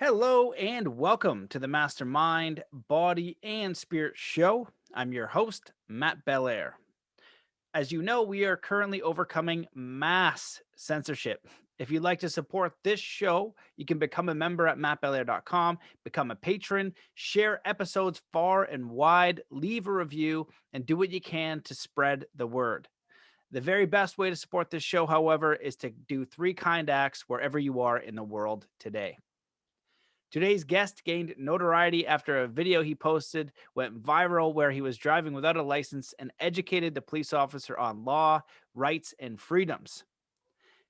Hello and welcome to the Mastermind Body and Spirit Show. I'm your host, Matt Belair. As you know, we are currently overcoming mass censorship. If you'd like to support this show, you can become a member at mattbelair.com, become a patron, share episodes far and wide, leave a review, and do what you can to spread the word. The very best way to support this show, however, is to do three kind acts wherever you are in the world today. Today's guest gained notoriety after a video he posted went viral where he was driving without a license and educated the police officer on law, rights, and freedoms.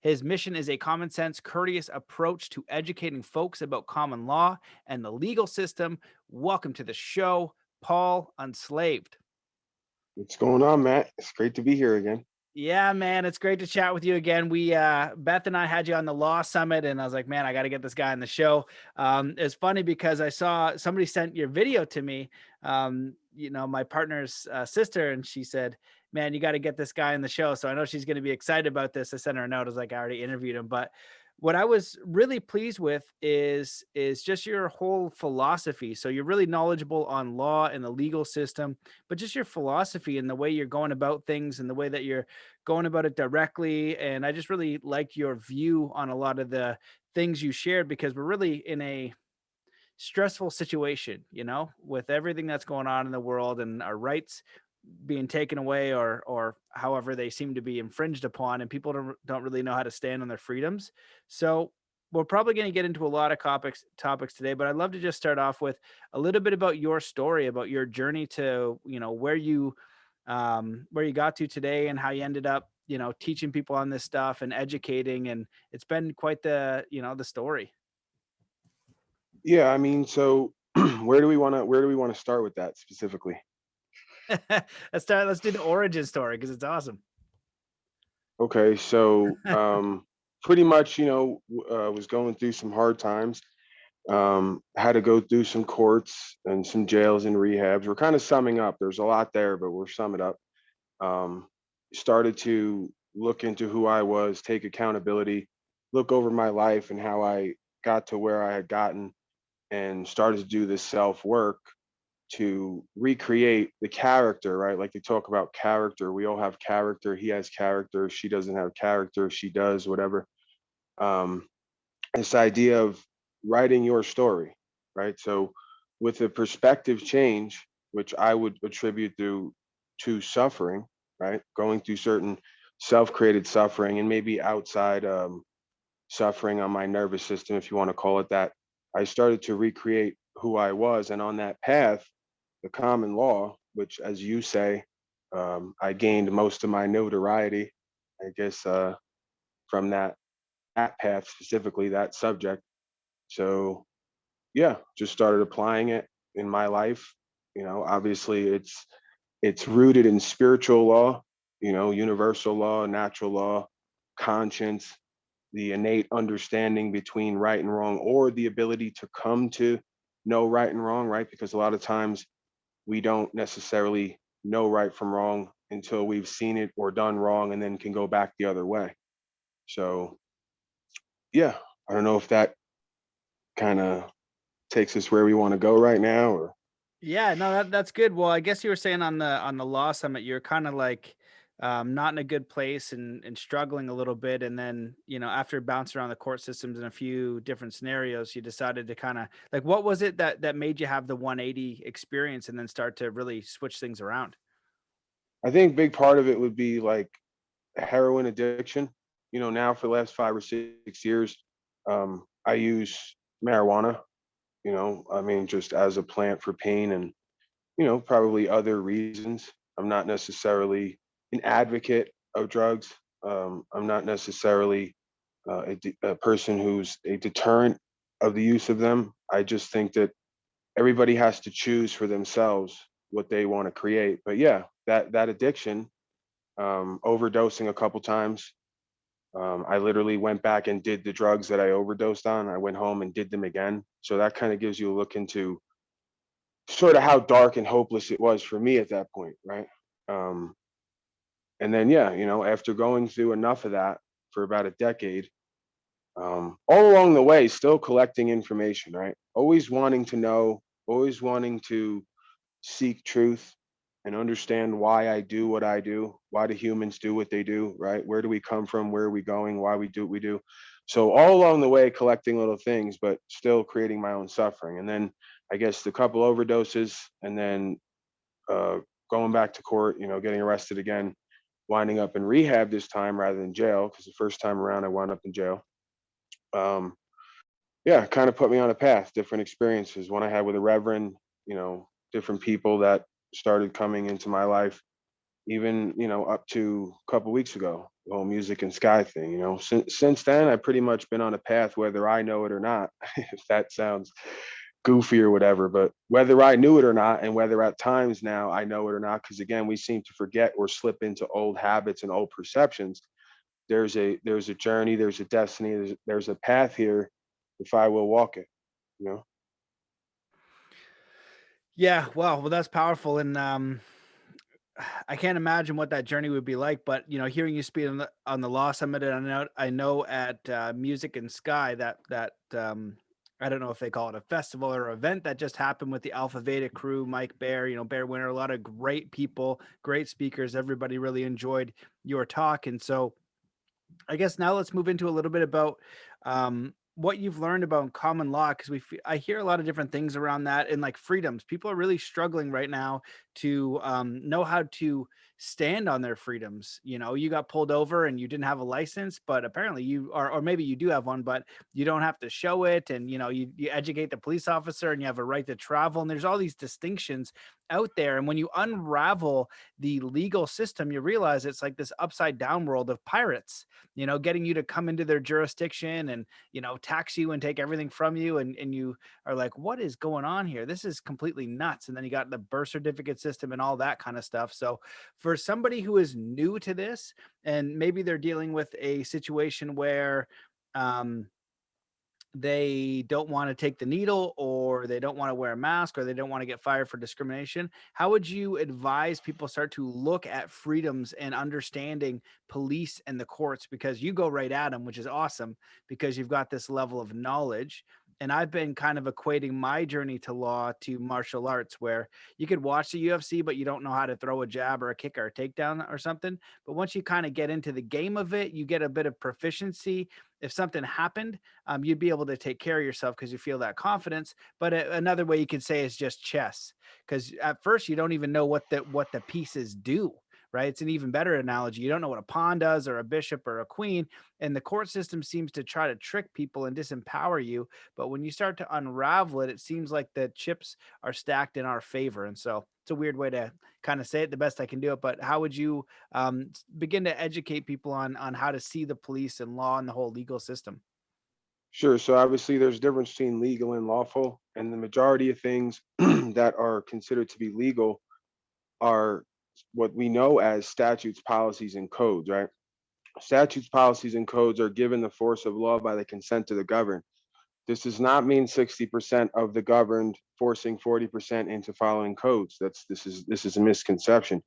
His mission is a common sense, courteous approach to educating folks about common law and the legal system. Welcome to the show, Paul Unslaved. What's going on, Matt? It's great to be here again. Yeah, man, it's great to chat with you again. We Beth and I had you on the Law Summit, and I was like, man, I got to get this guy on the show. It's funny because I saw somebody sent your video to me. My partner's sister, and she said, "Man, you got to get this guy on the show." So I know she's going to be excited about this. I sent her a note. I was like, I already interviewed him, but what I was really pleased with is just your whole philosophy. So you're really knowledgeable on law and the legal system, but just your philosophy and the way you're going about things and the way that you're going about it directly. And I just really like your view on a lot of the things you shared because we're really in a stressful situation, with everything that's going on in the world and our rights being taken away or however they seem to be infringed upon, and people don't really know how to stand on their freedoms. So we're probably going to get into a lot of topics today, but I'd love to just start off with a little bit about your story, about your journey to where you got to today and how you ended up teaching people on this stuff and educating, and it's been quite the story. Yeah, I mean, so where do we want to start with that specifically? Let's do the origin story because it's awesome. Okay, so pretty much, was going through some hard times. Had to go through some courts and some jails and rehabs. We're kind of summing up. There's a lot there, but we're summing up. Um, Started to look into who I was, take accountability, look over my life and how I got to where I had gotten, and started to do this self work to recreate the character, right? Like they talk about character. We all have character. He has character. She doesn't have character. She does, whatever. Um, this idea of writing your story, right? So, with a perspective change, which I would attribute to suffering, right? Going through certain self-created suffering and maybe outside suffering on my nervous system, if you want to call it that. I started to recreate who I was, and on that path, the common law, which, as you say, I gained most of my notoriety, I guess, from that path specifically, that subject. So yeah, just started applying it in my life. Obviously, it's rooted in spiritual law, universal law, natural law, conscience, the innate understanding between right and wrong, or the ability to come to know right and wrong, right? Because a lot of times we don't necessarily know right from wrong until we've seen it or done wrong and then can go back the other way. So, yeah, I don't know if that kind of takes us where we want to go right now or Yeah, no, that's good. Well, I guess you were saying on the law summit, you're kind of like not in a good place and struggling a little bit, and then after bouncing around the court systems in a few different scenarios, you decided to kind of like what was it that made you have the 180 experience and then start to really switch things around? I think big part of it would be like heroin addiction. Now for the last 5 or 6 years, I use marijuana, I mean, just as a plant for pain and, probably other reasons. I'm not necessarily an advocate of drugs. I'm not necessarily a person who's a deterrent of the use of them. I just think that everybody has to choose for themselves what they want to create. But yeah, that addiction, overdosing a couple times. I literally went back and did the drugs that I overdosed on. I went home and did them again. So that kind of gives you a look into sort of how dark and hopeless it was for me at that point, right? Um, and then, yeah, after going through enough of that for about a decade, All along the way, still collecting information, right? Always wanting to know, always wanting to seek truth and understand why I do what I do, why do humans do what they do, right? Where do we come from? Where are we going? Why we do what we do? So all along the way, collecting little things, but still creating my own suffering. And then I guess the couple overdoses, and then uh, going back to court, getting arrested again, winding up in rehab this time rather than jail, because the first time around I wound up in jail. Um, yeah, kind of put me on a path, different experiences. One I had with a reverend, different people that started coming into my life, even, up to a couple weeks ago, the whole music and sky thing, since then I've pretty much been on a path, whether I know it or not, if that sounds goofy or whatever, but whether I knew it or not, and whether at times now I know it or not, because again, we seem to forget or slip into old habits and old perceptions. There's a journey, there's a destiny, there's a path here if I will walk it, you know. Yeah, well, that's powerful, and I can't imagine what that journey would be like. But hearing you speak on the Law Summit, and I know at Music and Sky that I don't know if they call it a festival or event that just happened with the Alpha Veda crew, Mike Bear, Bear Winter, a lot of great people, great speakers. Everybody really enjoyed your talk, and so I guess now let's move into a little bit about what you've learned about common law, because I hear a lot of different things around that, and like freedoms. People are really struggling right now to know how to stand on their freedoms. You got pulled over and you didn't have a license, but apparently you are, or maybe you do have one, but you don't have to show it. And you educate the police officer, and you have a right to travel. And there's all these distinctions out there. And when you unravel the legal system, you realize it's like this upside down world of pirates, getting you to come into their jurisdiction and, tax you and take everything from you. And you are like, what is going on here? This is completely nuts. And then you got the birth certificate system and all that kind of stuff. So for somebody who is new to this, and maybe they're dealing with a situation where, um, they don't want to take the needle, or they don't want to wear a mask, or they don't want to get fired for discrimination, how would you advise people start to look at freedoms and understanding police and the courts? Because you go right at them, which is awesome, because you've got this level of knowledge. And I've been kind of equating my journey to law to martial arts, where you could watch the UFC, but you don't know how to throw a jab or a kick or a takedown or something. But once you kind of get into the game of it, you get a bit of proficiency. If something happened, you'd be able to take care of yourself because you feel that confidence. But another way you could say is just chess, because at first you don't even know what the pieces do. Right? It's an even better analogy. You don't know what a pawn does, or a bishop, or a queen, and the court system seems to try to trick people and disempower you. But when you start to unravel it, it seems like the chips are stacked in our favor. And so it's a weird way to kind of say it, the best I can do it. But how would you begin to educate people on how to see the police and law and the whole legal system? Sure. So obviously, there's a difference between legal and lawful, and the majority of things that are considered to be legal are what we know as statutes, policies, and codes. Right? Statutes, policies, and codes are given the force of law by the consent of the governed. This does not mean 60% of the governed forcing 40% into following codes. This is a misconception.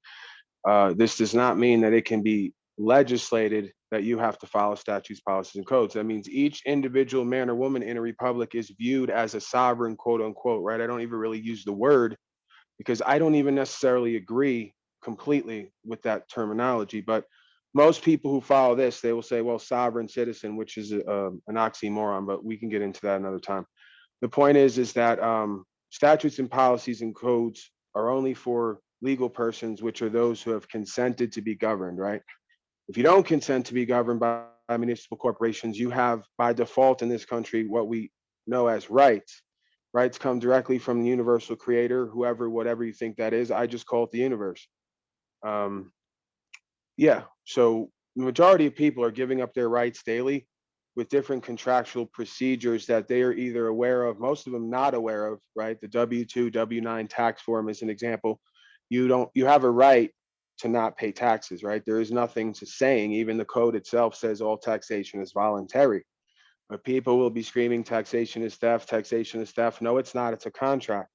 This does not mean that it can be legislated that you have to follow statutes, policies, and codes. That means each individual man or woman in a republic is viewed as a sovereign, quote unquote, right? I don't even really use the word, because I don't even necessarily agree completely with that terminology. But most people who follow this, they will say, well, sovereign citizen, which is an oxymoron, but we can get into that another time. The point is that statutes and policies and codes are only for legal persons, which are those who have consented to be governed, right? If you don't consent to be governed by municipal corporations, you have by default in this country what we know as rights. Rights come directly from the universal creator, whoever, whatever you think that is. I just call it the universe. Um, yeah. So the majority of people are giving up their rights daily with different contractual procedures that they are either aware of, most of them not aware of, right? The W-2, W-9 tax form is an example. You have a right to not pay taxes, right? There is nothing to saying, even the code itself says all taxation is voluntary. But people will be screaming taxation is theft, taxation is theft. No, it's not. It's a contract.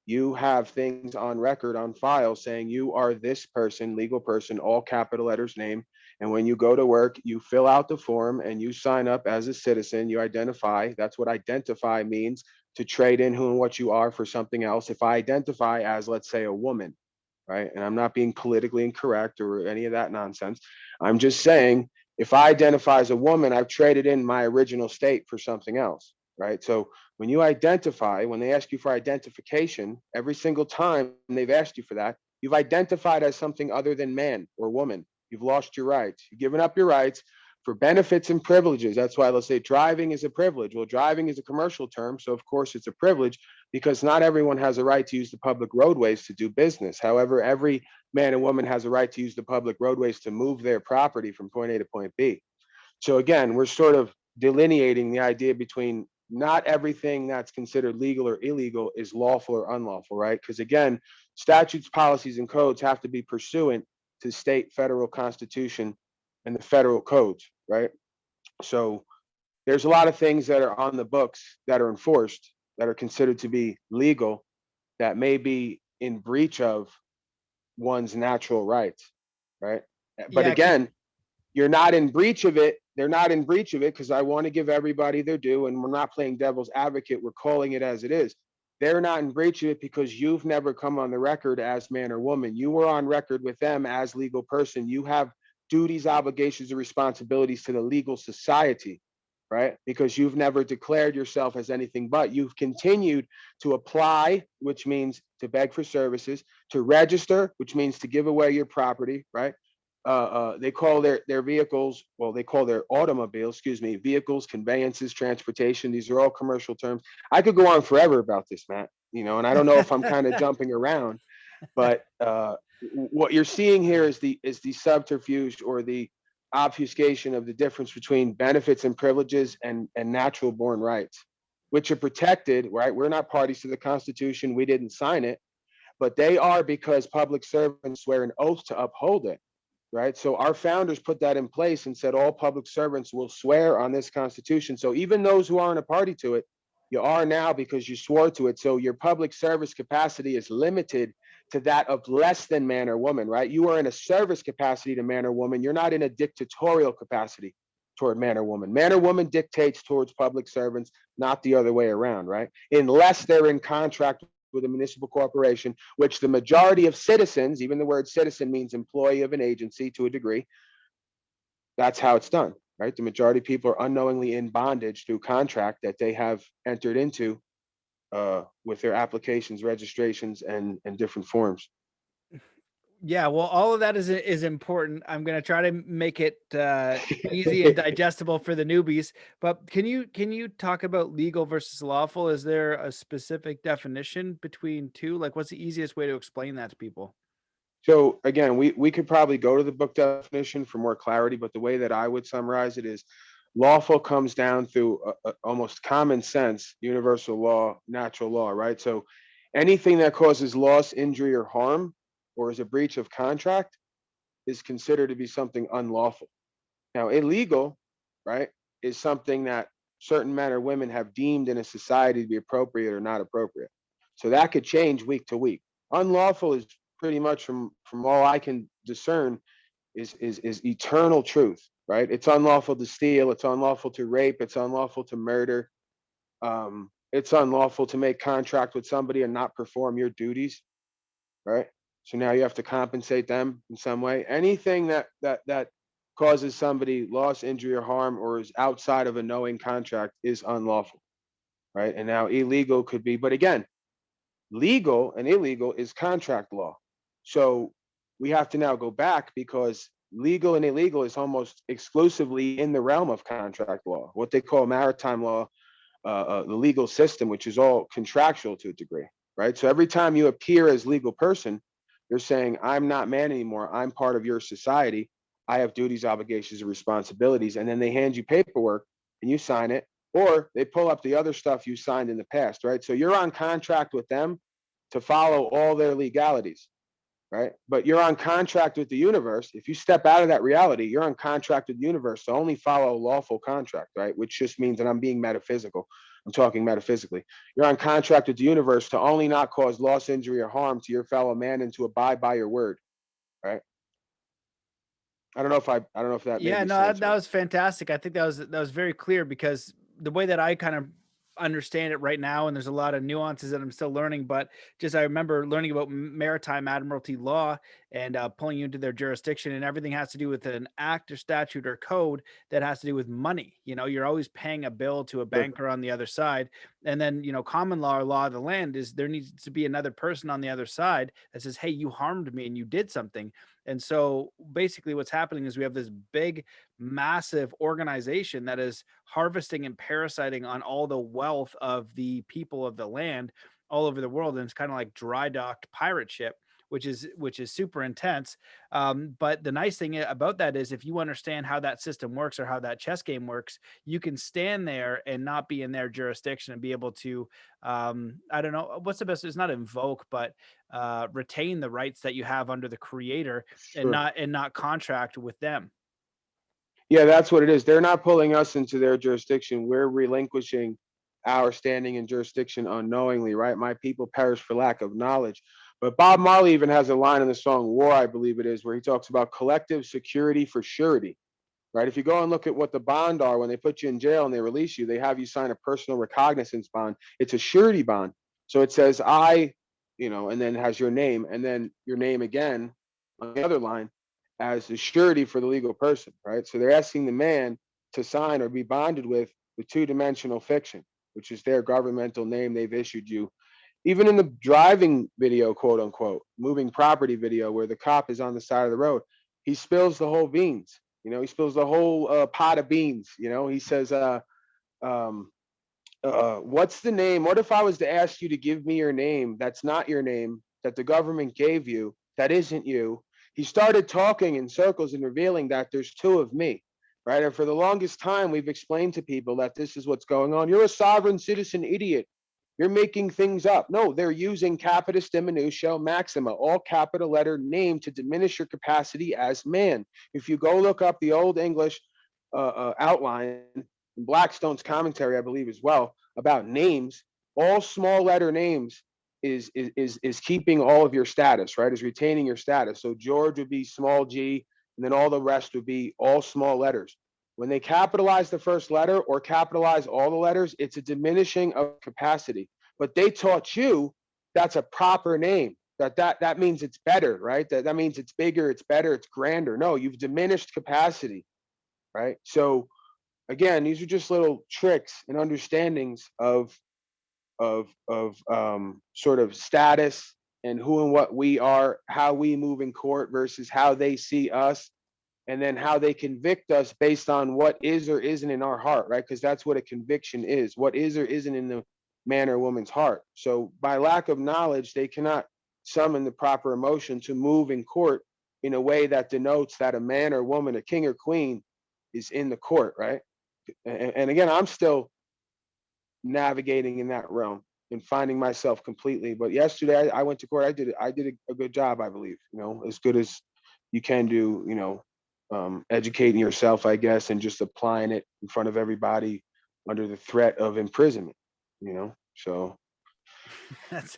You have things on record, on file, saying you are this person, legal person, all capital letters name, And when you go to work, you fill out the form and you sign up as a citizen. You identify. That's what identify means, to trade in who and what you are for something else. If I identify as, let's say, a woman, right? And I'm not being politically incorrect or any of that nonsense. I'm just saying, if I identify as a woman, I've traded in my original state for something else, right? So when you identify, when they ask you for identification, every single time they've asked you for that, you've identified as something other than man or woman. You've lost your rights. You've given up your rights for benefits and privileges. That's why let's say driving is a privilege. Well, driving is a commercial term, so of course it's a privilege, because not everyone has a right to use the public roadways to do business. However, every man and woman has a right to use the public roadways to move their property from point A to point B. So again, we're sort of delineating the idea between not everything that's considered legal or illegal is lawful or unlawful, right? Because again, statutes, policies, and codes have to be pursuant to state, federal constitution, and the federal codes, right? So there's a lot of things that are on the books that are enforced that are considered to be legal that may be in breach of one's natural rights, right? But Yeah. again, you're not in breach of it. They're not in breach of it because I want to give everybody their due, and we're not playing devil's advocate. We're calling it as it is. They're not in breach of it because you've never come on the record as man or woman. You were on record with them as legal person. You have duties, obligations, and responsibilities to the legal society, right? Because you've never declared yourself as anything but. You've continued to apply, which means to beg for services, to register, which means to give away your property, right? They call their vehicles, well, they call their automobiles, excuse me, vehicles, conveyances, transportation. These are all commercial terms. I could go on forever about this, Matt, and I don't know if I'm kind of jumping around, but what you're seeing here is the subterfuge or the obfuscation of the difference between benefits and privileges and natural born rights, which are protected, right? We're not parties to the Constitution. We didn't sign it, but they are because public servants swear an oath to uphold it, right? So our founders put that in place and said all public servants will swear on this Constitution. So even those who aren't a party to it, you are now because you swore to it. So your public service capacity is limited to that of less than man or woman, right? You are in a service capacity to man or woman. You're not in a dictatorial capacity toward man or woman. Man or woman dictates towards public servants, not the other way around, right? Unless they're in contract with a municipal corporation, which the majority of citizens, even the word citizen means employee of an agency to a degree, that's how it's done, right? The majority of people are unknowingly in bondage through contract that they have entered into with their applications, registrations, and different forms. Yeah, well, all of that is important. I'm gonna try to make it easy and digestible for the newbies. But can you talk about legal versus lawful? Is there a specific definition between two? Like, what's the easiest way to explain that to people? So again, we could probably go to the book definition for more clarity, but the way that I would summarize it is lawful comes down through almost common sense, universal law, natural law, right? So anything that causes loss, injury, or harm, or is a breach of contract is considered to be something unlawful. Now, illegal, right, is something that certain men or women have deemed in a society to be appropriate or not appropriate. So that could change week to week. Unlawful is pretty much from all I can discern is eternal truth, right? It's unlawful to steal, it's unlawful to rape, it's unlawful to murder. It's unlawful to make contract with somebody and not perform your duties, right? So now you have to compensate them in some way. Anything that causes somebody loss, injury, or harm, or is outside of a knowing contract is unlawful, right? And now illegal could be, but again, legal and illegal is contract law. So we have to now go back because legal and illegal is almost exclusively in the realm of contract law, what they call maritime law, the legal system, which is all contractual to a degree, right? So every time you appear as legal person, you're saying, I'm not man anymore. I'm part of your society. I have duties, obligations, and responsibilities. And then they hand you paperwork and you sign it, or they pull up the other stuff you signed in the past, right? So you're on contract with them to follow all their legalities, right? But you're on contract with the universe. If you step out of that reality, you're on contract with the universe to only follow lawful contract, right? Which just means that I'm being metaphysical. I'm talking metaphysically. You're on contract with the universe to only not cause loss, injury, or harm to your fellow man and to abide by your word, right? I don't know if that made Yeah, any no, sense that or. was fantastic. I think that was very clear because the way that I kind of understand it right now, and there's a lot of nuances that I'm still learning, but just I remember learning about maritime admiralty law and pulling you into their jurisdiction, and everything has to do with an act or statute or code that has to do with money. You know, you're always paying a bill to a Sure. banker on the other side, and then common law or law of the land is there needs to be another person on the other side that says, "Hey, you harmed me and you did something." And so basically what's happening is we have this big, massive organization that is harvesting and parasiting on all the wealth of the people of the land all over the world. And it's kind of like dry docked pirate ship, which is super intense. But the nice thing about that is if you understand how that system works or how that chess game works, you can stand there and not be in their jurisdiction and be able to I don't know what's the best, it's not invoke, but retain the rights that you have under the creator and Sure. not contract with them. Yeah, that's what it is. They're not pulling us into their jurisdiction. We're relinquishing our standing in jurisdiction unknowingly, right? My people perish for lack of knowledge. But Bob Marley even has a line in the song War, I believe it is, where he talks about collective security for surety, right? If you go and look at what the bond are when they put you in jail and they release you, they have you sign a personal recognizance bond. It's a surety bond. So it says, and then has your name and then your name again on the other line as a surety for the legal person, right? So they're asking the man to sign or be bonded with the two-dimensional fiction, which is their governmental name they've issued you. Even in the driving video, quote unquote, moving property video where the cop is on the side of the road, he spills the whole beans. He spills the whole pot of beans. He says, um, what's the name? What if I was to ask you to give me your name that's not your name, that the government gave you, that isn't you? He started talking in circles and revealing that there's two of me, right? And for the longest time, we've explained to people that this is what's going on. You're a sovereign citizen idiot. You're making things up. No, they're using capitis diminutio maxima, all capital letter name to diminish your capacity as man. If you go look up the Old English outline, Blackstone's commentary, I believe, as well, about names, all small letter names is keeping all of your status, right? Is retaining your status. So George would be small g, and then all the rest would be all small letters. When they capitalize the first letter or capitalize all the letters, it's a diminishing of capacity. But they taught you that's a proper name. That means it's better, right? That means it's bigger, it's better, it's grander. No, you've diminished capacity, right? So again, these are just little tricks and understandings of sort of status and who and what we are, how we move in court versus how they see us, and then how they convict us based on what is or isn't in our heart, right? Because that's what a conviction is. What is or isn't in the man or woman's heart. So by lack of knowledge, they cannot summon the proper emotion to move in court in a way that denotes that a man or woman, a king or queen, is in the court, right? And again, I'm still navigating in that realm and finding myself completely. But yesterday I went to court. I did a good job, I believe. As good as you can do. Educating yourself, I guess, and just applying it in front of everybody under the threat of imprisonment. So That's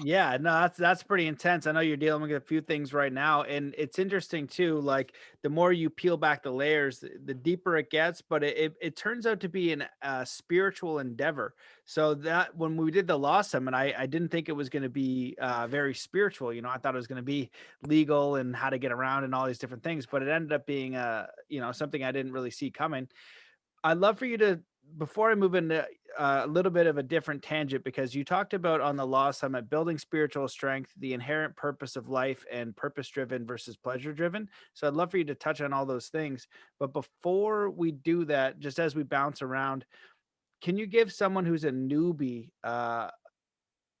Yeah, no, that's pretty intense. I know you're dealing with a few things right now, and it's interesting too. Like the more you peel back the layers, the deeper it gets. But it turns out to be an spiritual endeavor. So that when we did the law summit, I didn't think it was going to be very spiritual. I thought it was going to be legal and how to get around and all these different things. But it ended up being something I didn't really see coming. I'd love for you to, before I move into a little bit of a different tangent, because you talked about on the Law Summit building spiritual strength, the inherent purpose of life, and purpose driven versus pleasure driven. So I'd love for you to touch on all those things. But before we do that, just as we bounce around, can you give someone who's a newbie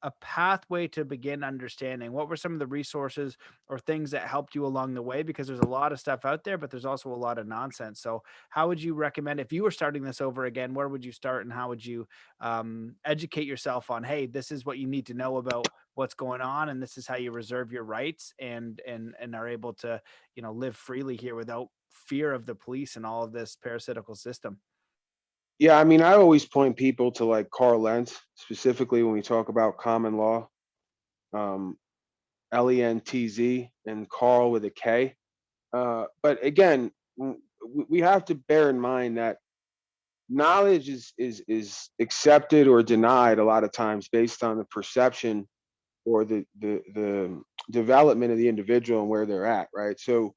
a pathway to begin understanding? What were some of the resources or things that helped you along the way? Because there's a lot of stuff out there, but there's also a lot of nonsense. So how would you recommend, if you were starting this over again, where would you start and how would you educate yourself on, hey, this is what you need to know about what's going on, and this is how you reserve your rights and are able to live freely here without fear of the police and all of this parasitical system? yeah, I mean, I always point people to like Carl Lentz, specifically when we talk about common law, um, Lentz, and Carl with a K. But again, we have to bear in mind that knowledge is accepted or denied a lot of times based on the perception or the development of the individual and where they're at, right? So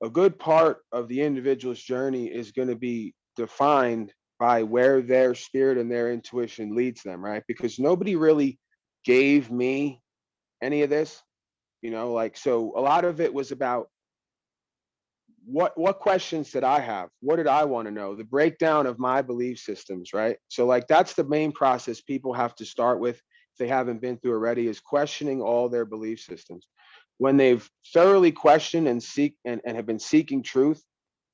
a good part of the individual's journey is going to be defined by where their spirit and their intuition leads them, right? Because nobody really gave me any of this, like, so a lot of it was about what questions did I have? What did I want to know? The breakdown of my belief systems, right? So like that's the main process people have to start with if they haven't been through already, is questioning all their belief systems. When they've thoroughly questioned and have been seeking truth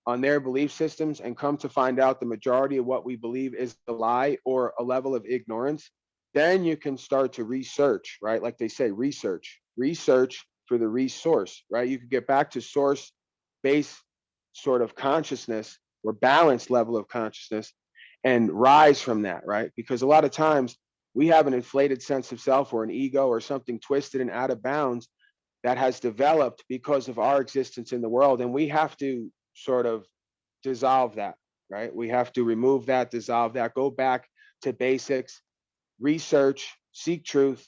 on their belief systems and come to find out the majority of what we believe is a lie or a level of ignorance, then you can start to research, right? Like they say, research for the resource, right? You can get back to source based sort of consciousness or balanced level of consciousness and rise from that, right? Because a lot of times we have an inflated sense of self or an ego or something twisted and out of bounds that has developed because of our existence in the world. And we have to sort of dissolve that, right? We have to remove that, dissolve that, go back to basics, research, seek truth,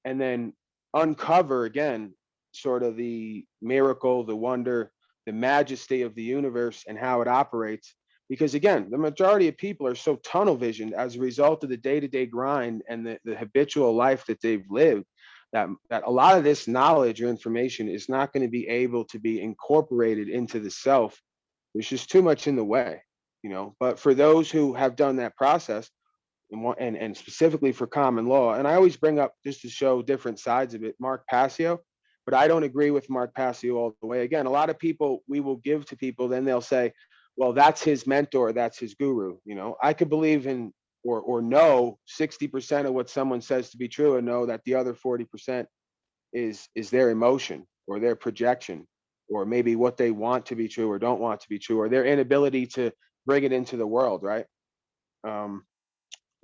and then uncover again sort of the miracle, the wonder, the majesty of the universe and how it operates. Because again, the majority of people are so tunnel visioned as a result of the day-to-day grind and the habitual life that they've lived, that a lot of this knowledge or information is not going to be able to be incorporated into the self. There's just too much in the way. But for those who have done that process, and specifically for common law. And I always bring up, just to show different sides of it, Mark Passio, but I don't agree with Mark Passio all the way. Again, a lot of people, we will give to people, then they'll say, well, that's his mentor, that's his guru. I could believe in or know 60% of what someone says to be true and know that the other 40% is their emotion or their projection or maybe what they want to be true or don't want to be true or their inability to bring it into the world, right? Um,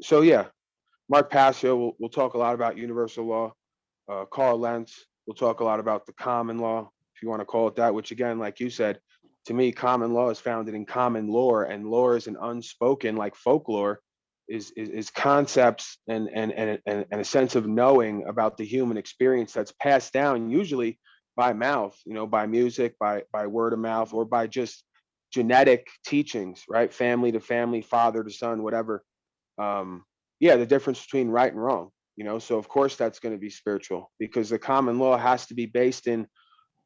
so yeah, Mark Passio will talk a lot about universal law. Carl Lentz will talk a lot about the common law, if you want to call it that, which again, like you said, to me, common law is founded in common lore, and lore is an unspoken, like folklore, is concepts and a sense of knowing about the human experience that's passed down usually by mouth, by music, by word of mouth, or by just genetic teachings, right? Family to family, father to son, whatever. um, yeah, the difference between right and wrong. So of course that's going to be spiritual because the common law has to be based in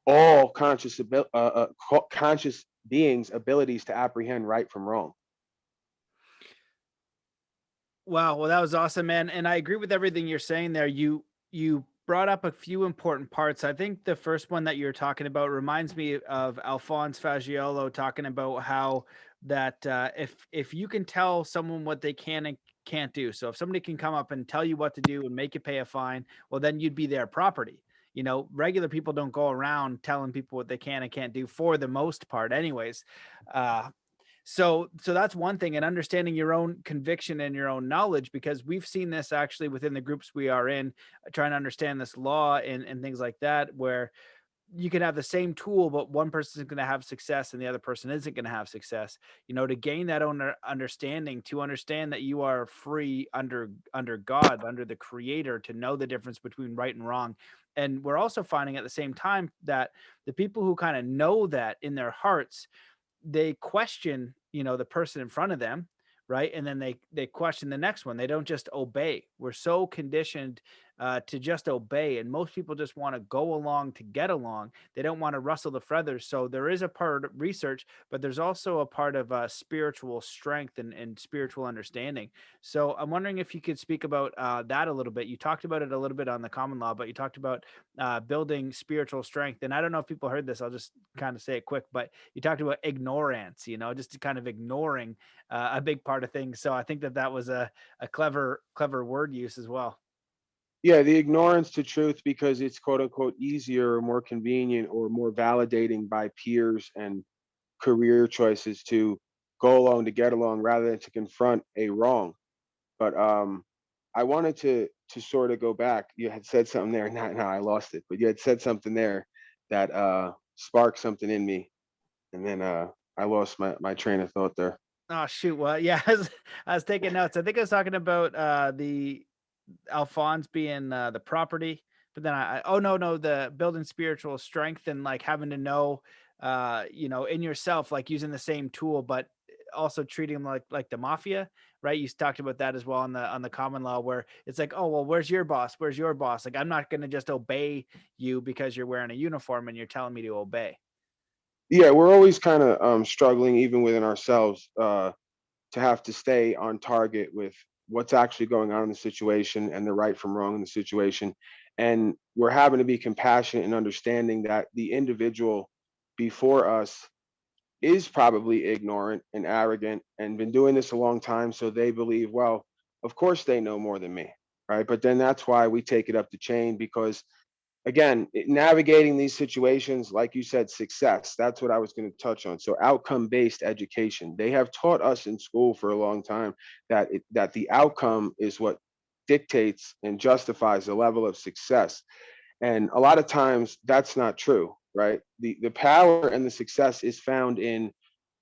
all conscious beings' abilities to apprehend right from wrong. Wow, well, that was awesome, man, and I agree with everything you're saying there. You brought up a few important parts. I think the first one that you're talking about reminds me of Alphonse Fagiolo talking about how that if you can tell someone what they can and can't do, so if somebody can come up and tell you what to do and make you pay a fine, well, then you'd be their property. Regular people don't go around telling people what they can and can't do for the most part, anyways. Uh, so that's one thing, and understanding your own conviction and your own knowledge, because we've seen this actually within the groups we are in, trying to understand this law and things like that, where you can have the same tool, but one person is going to have success and the other person isn't going to have success. To gain that own understanding, to understand that you are free under God, under the creator, to know the difference between right and wrong. And we're also finding at the same time that the people who kind of know that in their hearts, they question, the person in front of them, right? And then they question the next one. They don't just obey. We're so conditioned to just obey, and most people just want to go along to get along. They don't want to rustle the feathers. So there is a part of research, but there's also a part of spiritual strength and spiritual understanding. So I'm wondering if you could speak about that a little bit. You talked about it a little bit on the common law, but you talked about building spiritual strength. And I don't know if people heard this. I'll just kind of say it quick, but you talked about ignorance, just kind of ignoring a big part of things. So I think that was a clever word use as well. Yeah, the ignorance to truth because it's quote unquote easier or more convenient or more validating by peers and career choices to go along to get along rather than to confront a wrong. But I wanted to sort of go back. You had said something there. Now I lost it, but you had said something there that sparked something in me. and then I lost my train of thought there. Oh shoot. Well, yeah, I was taking notes. I think I was talking about the Alphonse being the property, but then oh no, the building spiritual strength and like having to know in yourself, like using the same tool, but also treating them like the mafia, right? You talked about that as well on the common law, where it's like, oh well, where's your boss? Where's your boss? Like, I'm not gonna just obey you because you're wearing a uniform and you're telling me to obey. Yeah, we're always kind of struggling even within ourselves to have to stay on target with what's actually going on in the situation and the right from wrong in the situation. And we're having to be compassionate and understanding that the individual before us is probably ignorant and arrogant and been doing this a long time. So they believe, well, of course they know more than me. Right. But then that's why we take it up the chain because again, navigating these situations, like you said, success, that's what I was going to touch on. So outcome based education, they have taught us in school for a long time that that the outcome is what dictates and justifies the level of success. And a lot of times that's not true, right? The power and the success is found in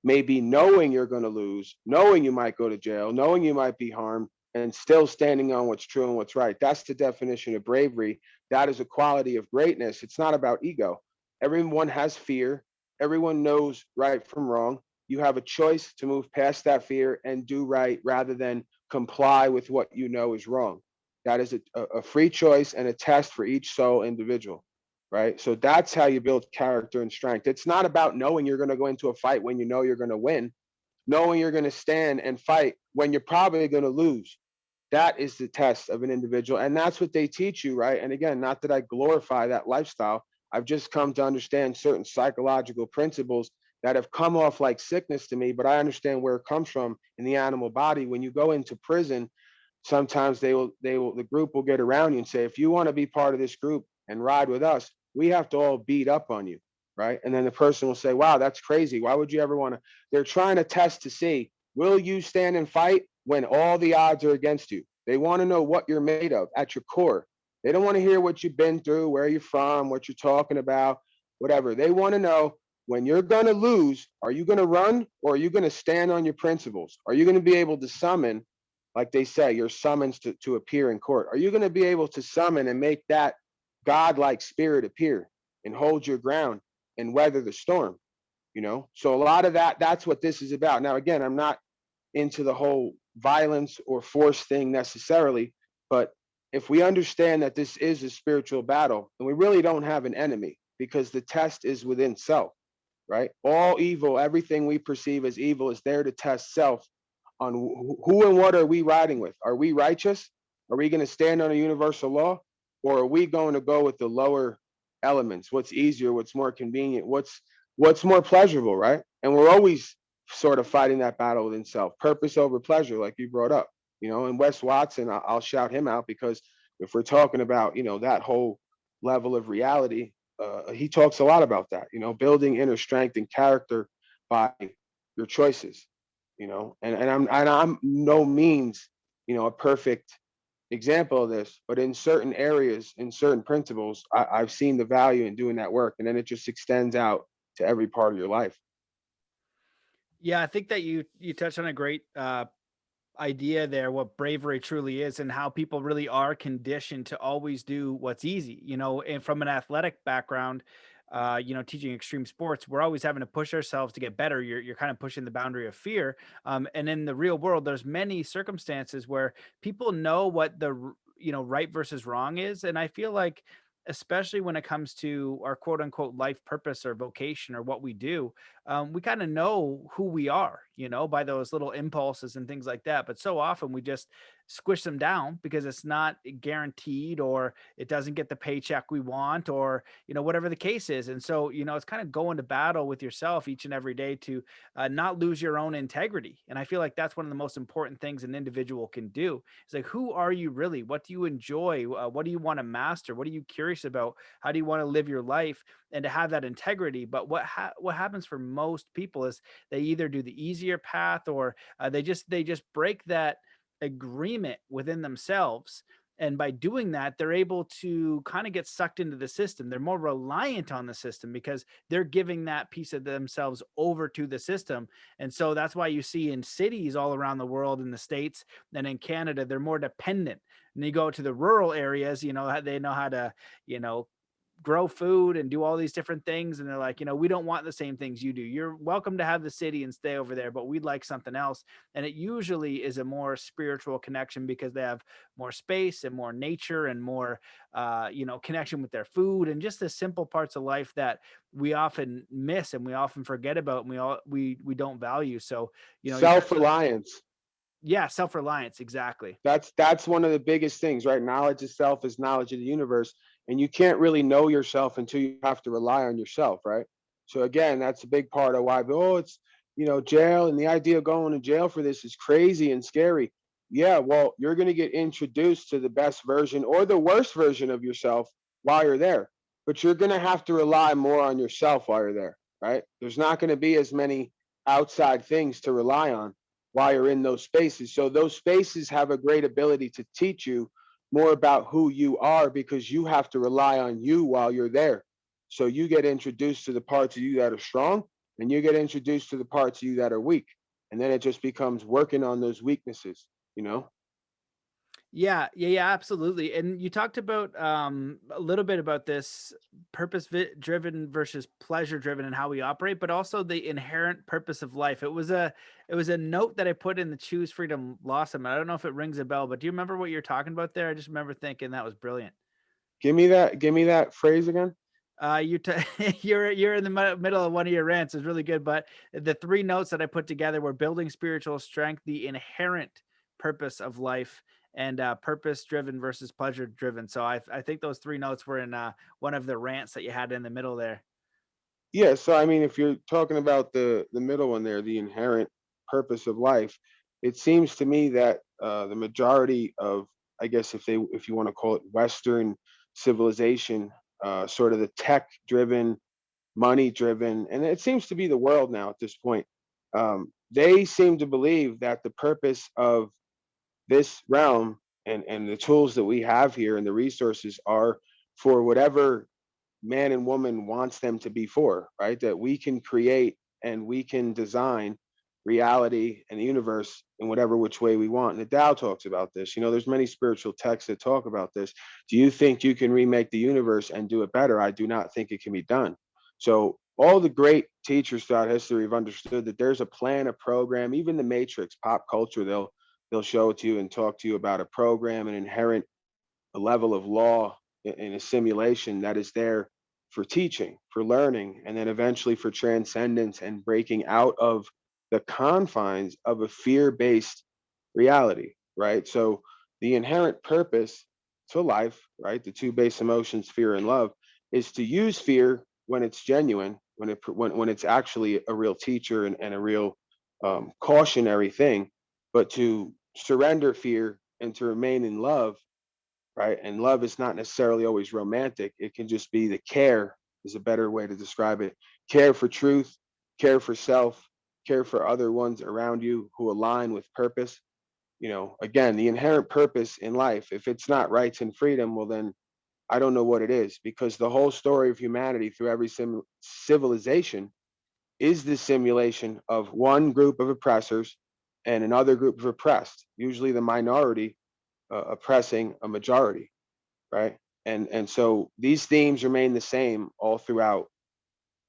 maybe knowing you're going to lose, knowing you might go to jail, knowing you might be harmed, and still standing on what's true and what's right. That's the definition of bravery. That is a quality of greatness. It's not about ego. Everyone has fear. Everyone knows right from wrong. You have a choice to move past that fear and do right rather than comply with what you know is wrong. That is a free choice and a test for each soul individual, right? So that's how you build character and strength. It's not about knowing you're going to go into a fight when you know you're going to win, knowing you're going to stand and fight when you're probably going to lose. That is the test of an individual. And that's what they teach you, right? And again, not that I glorify that lifestyle. I've just come to understand certain psychological principles that have come off like sickness to me, but I understand where it comes from in the animal body. When you go into prison, sometimes the group will get around you and say, if you want to be part of this group and ride with us, we have to all beat up on you, right? And then the person will say, wow, that's crazy, why would you ever want to? They're trying to test to see, will you stand and fight when all the odds are against you? They want to know what you're made of at your core. They don't want to hear what you've been through, where you're from, what you're talking about, whatever. They want to know, when you're going to lose, are you going to run or are you going to stand on your principles? Are you going to be able to summon, like they say, your summons to appear in court? Are you going to be able to summon and make that godlike spirit appear and hold your ground and weather the storm? So a lot of that's what this is about. Now, again, I'm not into the whole violence or force thing necessarily, but if we understand that this is a spiritual battle, and we really don't have an enemy because the test is within self, right? All evil, everything we perceive as evil is there to test self on who and what are we riding with? Are we righteous? Are we going to stand on a universal law? Or are we going to go with the lower elements? What's easier? What's more convenient? What's more pleasurable, right? And we're always sort of fighting that battle within self, purpose over pleasure, like you brought up. And Wes Watson, I'll shout him out because if we're talking about that whole level of reality, he talks a lot about that. Building inner strength and character by your choices. And I'm no means a perfect example of this, but in certain areas, in certain principles, I've seen the value in doing that work, and then it just extends out to every part of your life. Yeah, I think that you touched on a great idea there, what bravery truly is and how people really are conditioned to always do what's easy, and from an athletic background, teaching extreme sports, we're always having to push ourselves to get better. You're kind of pushing the boundary of fear. And in the real world, there's many circumstances where people know what the right versus wrong is. And I feel like, especially when it comes to our quote unquote life purpose or vocation or what we do, we kind of know who we are, by those little impulses and things like that. But so often we just squish them down because it's not guaranteed, or it doesn't get the paycheck we want, or, whatever the case is. And so, it's kind of going to battle with yourself each and every day to not lose your own integrity. And I feel like that's one of the most important things an individual can do. It's like, who are you really? What do you enjoy? What do you want to master? What are you curious about? How do you want to live your life? And to have that integrity. But what happens for most people is they either do the easier path, or they just break that agreement within themselves, And by doing that, they're able to kind of get sucked into the system. They're more reliant on the system because they're giving that piece of themselves over to the system. And so that's why you see in cities all around the world, in the States and in Canada, they're more dependent. And you go to the rural areas, they know how to, you know, grow food and do all these different things. And they're like, we don't want the same things you do. You're welcome to have the city and stay over there, but we'd like something else. And it usually is a more spiritual connection because they have more space and more nature and more, connection with their food and just the simple parts of life that we often miss and we often forget about and we don't value. So, you touched on, Self-reliance. yeah, self-reliance. Exactly. That's one of the biggest things, right? Knowledge of self is knowledge of the universe, and you can't really know yourself until you have to rely on yourself, right? So again, that's a big part of why, oh, it's jail, and the idea of going to jail for this is crazy and scary. Yeah, well, you're going to get introduced to the best version or the worst version of yourself while you're there, but you're going to have to rely more on yourself while you're there, right? There's not going to be as many outside things to rely on while you're in those spaces. So those spaces have a great ability to teach you more about who you are because you have to rely on you while you're there. So you get introduced to the parts of you that are strong and you get introduced to the parts of you that are weak. And then it just becomes working on those weaknesses, you know? Yeah, yeah, yeah, absolutely. And you talked about a little bit about this driven versus pleasure driven and how we operate, but also the inherent purpose of life. It was a note that I put in the Choose Freedom Law Summit. I don't know if it rings a bell, but do you remember what you're talking about there? I just remember thinking that was brilliant. Give me that phrase again. You're in the middle of one of your rants. It's really good, but the three notes that I put together were building spiritual strength, the inherent purpose of life, and purpose driven versus pleasure driven. So I think those three notes were in one of the rants that you had in the middle there. Yeah, so I mean, if you're talking about the middle one there, the inherent purpose of life, it seems to me that the majority of, I guess, if you want to call it Western civilization, sort of the tech-driven, money-driven, and it seems to be the world now at this point. They seem to believe that the purpose of this realm and the tools that we have here and the resources are for whatever man and woman wants them to be for, right? That we can create and we can design reality and the universe in whatever which way we want. And the Tao talks about this. There's many spiritual texts that talk about this. Do you think you can remake the universe and do it better? I do not think it can be done. So all the great teachers throughout history have understood that there's a plan, a program, even the Matrix, pop culture, they'll show it to you and talk to you about a program, an inherent a level of law in a simulation that is there for teaching, for learning, and then eventually for transcendence and breaking out of the confines of a fear based reality, right? So, the inherent purpose to life, right? The two base emotions, fear and love, is to use fear when it's genuine, when it's actually a real teacher and a real cautionary thing, but to surrender fear and to remain in love, right? And love is not necessarily always romantic. It can just be the care is a better way to describe it. Care for truth, care for self, care for other ones around you who align with purpose. Again, the inherent purpose in life, if it's not rights and freedom, well, then I don't know what it is because the whole story of humanity through every civilization is the simulation of one group of oppressors and another group of oppressed, usually the minority oppressing a majority, right? And so these themes remain the same all throughout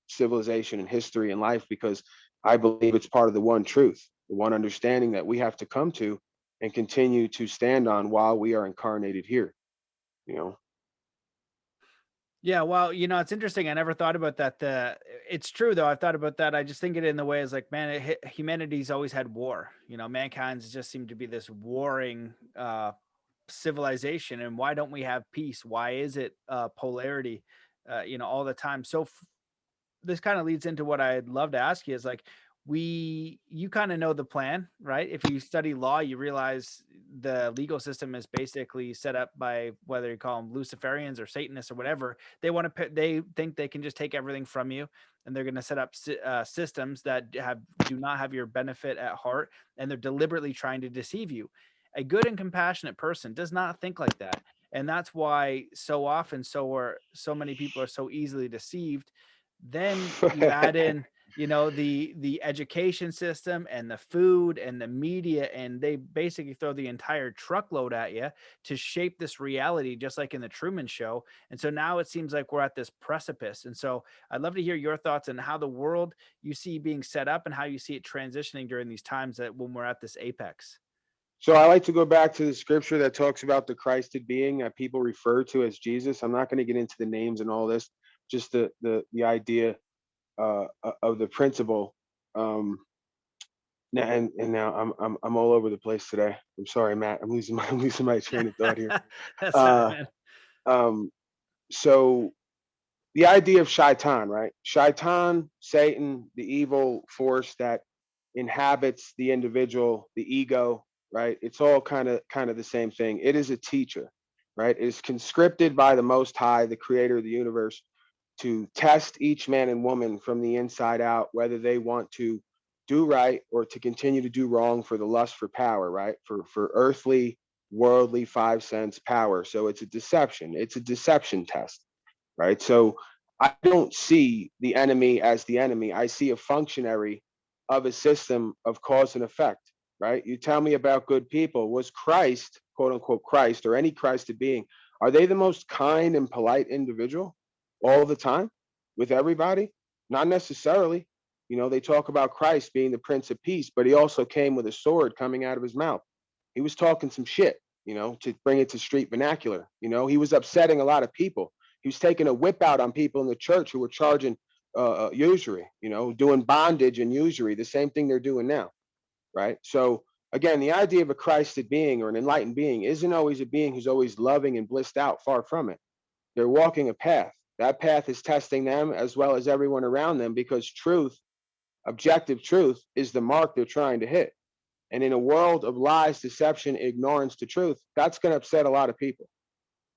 civilization and history and life because I believe it's part of the one truth, the one understanding that we have to come to and continue to stand on while we are incarnated here. You know, Yeah, well, it's interesting. I never thought about that. It's true though. I've thought about that. I just think it in the way as like, man, humanity's always had war. Mankind's just seemed to be this warring civilization, and why don't we have peace? Why is it polarity all the time? So this kind of leads into what I'd love to ask you is like, you kind of know the plan, right? If you study law, you realize the legal system is basically set up by, whether you call them Luciferians or Satanists or whatever. They think they can just take everything from you, and they're going to set up systems that do not have your benefit at heart, and they're deliberately trying to deceive you. A good and compassionate person does not think like that. And that's why so often so many people are so easily deceived. Then you add in, the education system and the food and the media, and they basically throw the entire truckload at you to shape this reality, just like in the Truman Show. And so now it seems like we're at this precipice. And so I'd love to hear your thoughts on how the world you see being set up and how you see it transitioning during these times that when we're at this apex. So I like to go back to the scripture that talks about the Christed being that people refer to as Jesus. I'm not going to get into the names and all this, just the idea of the principle. Um, and now I'm all over the place today. I'm sorry, Matt. I'm losing my train of thought here. That's all right, Uh, man. um, so the idea of shaitan, right? Shaitan, Satan, the evil force that inhabits the individual, the ego, right? It's all kind of the same thing. It is a teacher, right? It is conscripted by the Most High, the creator of the universe, to test each man and woman from the inside out, whether they want to do right or to continue to do wrong for the lust for power, right? For earthly, worldly 5 cents power. So it's a deception. It's a deception test, right? So I don't see the enemy as the enemy. I see a functionary of a system of cause and effect, right? You tell me about good people. Was Christ, quote unquote, Christ or any Christed being, are they the most kind and polite individual all the time with everybody? Not necessarily. They talk about Christ being the Prince of Peace, but he also came with a sword coming out of his mouth. He was talking some shit, to bring it to street vernacular. He was upsetting a lot of people. He was taking a whip out on people in the church who were charging usury, doing bondage and usury, the same thing they're doing now, right? So again, the idea of a Christed being or an enlightened being isn't always a being who's always loving and blissed out. Far from it. They're walking a path. That path is testing them as well as everyone around them, because truth, objective truth, is the mark they're trying to hit. And in a world of lies, deception, ignorance to truth, that's going to upset a lot of people,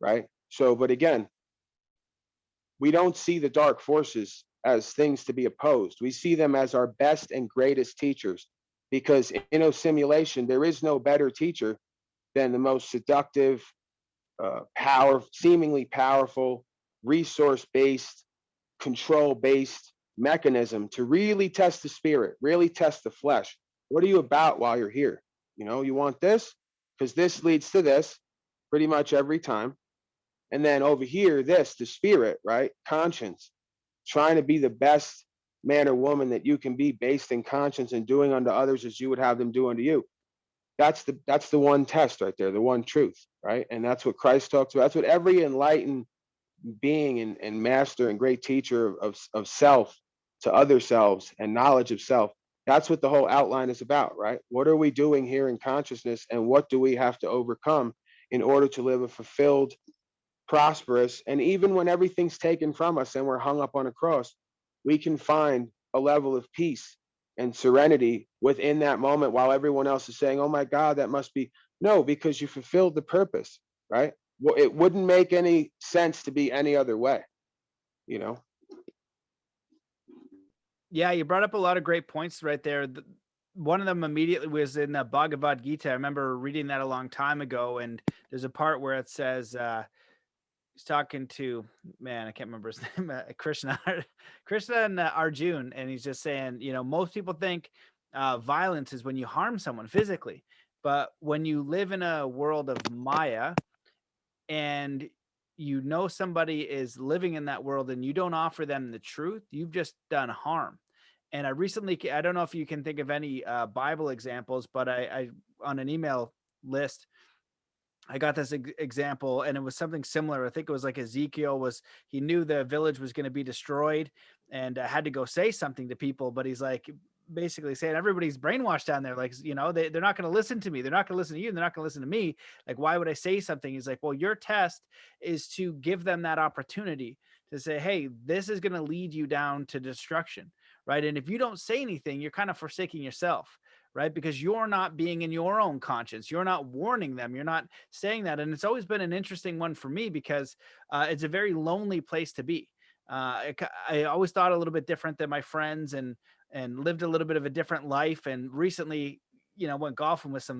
right? So, but again, we don't see the dark forces as things to be opposed. We see them as our best and greatest teachers, because in a simulation, there is no better teacher than the most seductive, seemingly powerful, resource-based, control-based mechanism to really test the spirit, really test the flesh. What are you about while you're here? You want this because this leads to this pretty much every time. And then over here, the spirit, right? Conscience, trying to be the best man or woman that you can be based in conscience and doing unto others as you would have them do unto you. That's the one test right there, the one truth, right? And that's what Christ talks about. That's what every enlightened being and master and great teacher of self to other selves and knowledge of self. That's what the whole outline is about, right? What are we doing here in consciousness, and what do we have to overcome in order to live a fulfilled, prosperous, and even when everything's taken from us and we're hung up on a cross, we can find a level of peace and serenity within that moment while everyone else is saying, oh my God, that must be. No, because you fulfilled the purpose, right? Well, it wouldn't make any sense to be any other way, you know? Yeah, you brought up a lot of great points right there. One of them immediately was in the Bhagavad Gita. I remember reading that a long time ago, and there's a part where it says, he's talking to, man, I can't remember his name, Krishna, Krishna and Arjun, and he's just saying, most people think violence is when you harm someone physically, but when you live in a world of Maya and somebody is living in that world and you don't offer them the truth, you've just done harm. And I don't know if you can think of any Bible examples, but I on an email list, I got this example, and it was something similar. I think it was like he knew the village was going to be destroyed and had to go say something to people, but he's like basically saying everybody's brainwashed down there. Like, they're not going to listen to me. They're not going to listen to you. And they're not going to listen to me. Like, why would I say something? He's like, well, your test is to give them that opportunity to say, hey, this is going to lead you down to destruction. Right. And if you don't say anything, you're kind of forsaking yourself, right? Because you're not being in your own conscience. You're not warning them. You're not saying that. And it's always been an interesting one for me because it's a very lonely place to be. I always thought a little bit different than my friends and lived a little bit of a different life. And recently, went golfing with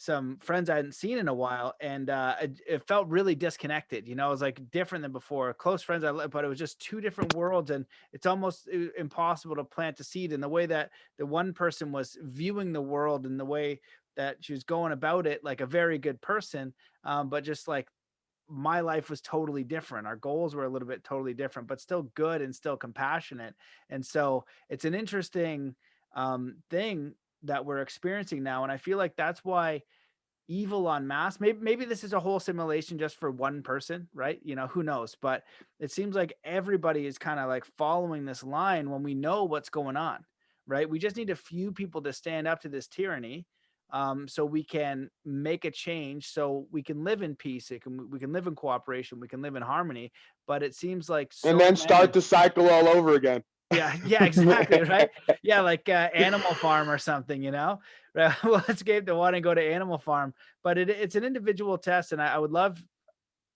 some friends I hadn't seen in a while, and it felt really disconnected. You know, it was like different than before. Close friends but it was just two different worlds, and it's almost impossible to plant a seed in the way that the one person was viewing the world and the way that she was going about it, like a very good person, but just like my life was totally different. Our goals were a little bit totally different, but still good and still compassionate. And so it's an interesting thing that we're experiencing now. And I feel like that's why evil en masse, maybe this is a whole simulation just for one person, right? You know, who knows? But it seems like everybody is kind of like following this line when we know what's going on, right? We just need a few people to stand up to this tyranny, so we can make a change, so we can live in peace. We can live in cooperation. We can live in harmony. But it seems like And so then start many. the cycle all over again. Yeah, yeah, exactly, right? Yeah, like, Animal Farm or something, you know? Right, well, let's escape the one and go to Animal Farm, but it's an individual test, and I would love